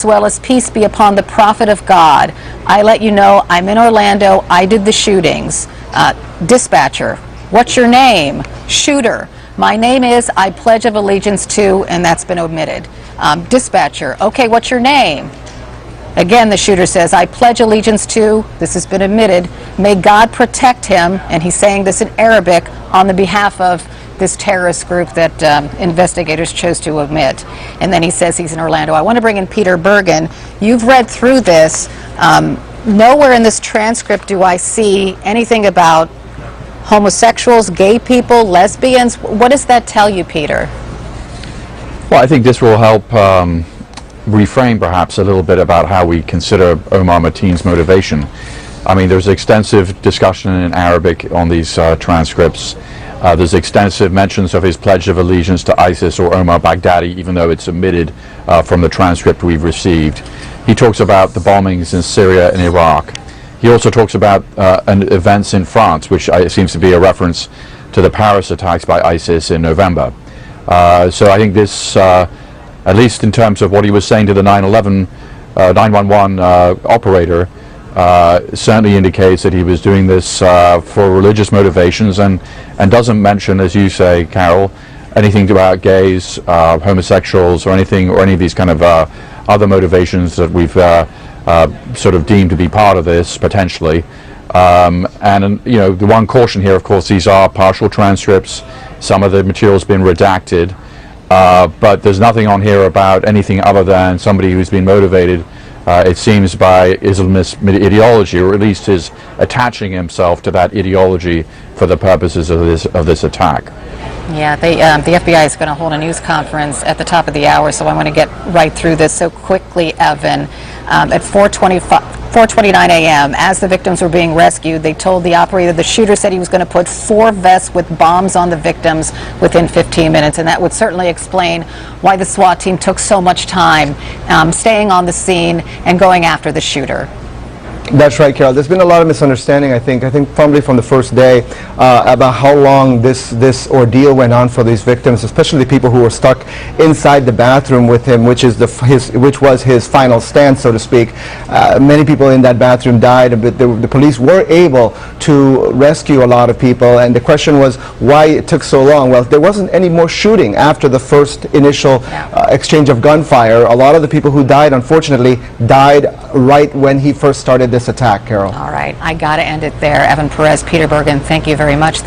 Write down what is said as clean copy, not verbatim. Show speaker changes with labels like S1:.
S1: as well as peace be upon the prophet of God. I let you know I'm in Orlando. I did the shootings. Dispatcher, what's your name? Shooter, my name is, I pledge of allegiance to, and that's been omitted. Dispatcher, okay, what's your name? Again, the shooter says, I pledge allegiance to, this has been omitted, may God protect him, and he's saying this in Arabic on the behalf of this terrorist group that investigators chose to omit. And then he says he's in Orlando. I want to bring in Peter Bergen. You've read through this. Nowhere in this transcript do I see anything about homosexuals, gay people, lesbians. What does that tell you, Peter?
S2: Well, I think this will help reframe perhaps a little bit about how we consider Omar Mateen's motivation. I mean, there's extensive discussion in Arabic on these transcripts. There's extensive mentions of his pledge of allegiance to ISIS or Omar Baghdadi, even though it's omitted from the transcript we've received. He talks about the bombings in Syria and Iraq. He also talks about events in France, which seems to be a reference to the Paris attacks by ISIS in November. So I think this, at least in terms of what he was saying to the 911 operator, certainly indicates that he was doing this for religious motivations and doesn't mention, as you say, Carol, anything about gays, homosexuals, or anything, or any of these kind of other motivations that we've sort of deemed to be part of this potentially. And you know, the one caution here, of course, these are partial transcripts. Some of the material's been redacted, but there's nothing on here about anything other than somebody who's been motivated, it seems, by Islamist ideology, or at least is attaching himself to that ideology for the purposes of this attack.
S1: Yeah, the FBI is going to hold a news conference at the top of the hour, so I want to get right through this so quickly, Evan. At 4:29 a.m., as the victims were being rescued, they told the operator the shooter said he was going to put 4 vests with bombs on the victims within 15 minutes, and that would certainly explain why the SWAT team took so much time staying on the scene and going after the shooter.
S3: That's right, Carol. There's been a lot of misunderstanding, I think probably from the first day, about how long this ordeal went on for these victims, especially the people who were stuck inside the bathroom with him, which was his final stand, so to speak. Many people in that bathroom died, but the police were able to rescue a lot of people, and the question was why it took so long. Well, there wasn't any more shooting after the first initial exchange of gunfire. A lot of the people who died, unfortunately, died right when he first started this attack, Carol.
S1: All right, I got to end it there. Evan Perez, Peter Bergen, thank you very much.